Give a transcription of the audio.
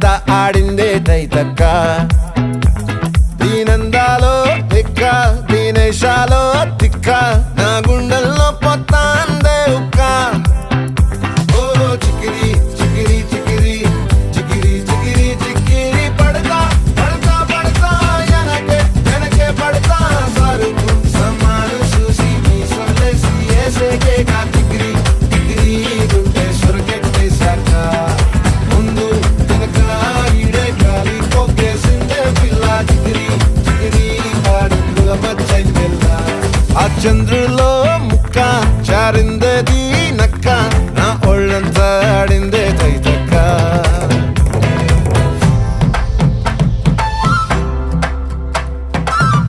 రాత్రంతా ఆడిందే తైతక్క దీనందాలో తిక్క దీనేశాలో తిక్క నా గుండెల్లో పొత్తాందే ఉక్క ఓ చికిరి చికిరి చికిరి చికిరి చికిరి చికిరి పడతా పడతా పడతా వెనకే వెనకే పడతా సరుకు సమాను చూసి మీ సొల్లేసి ఏసేకే కా చికిరి చికిరి గుండె సొరకెట్టేశాక ముందు వెనక ఈడే గాలి పొగ్గేసిందే పిల్ల చికిరి చికిరి ఆడుగుల మచ్చై పిల్ల ఆ చంద్రు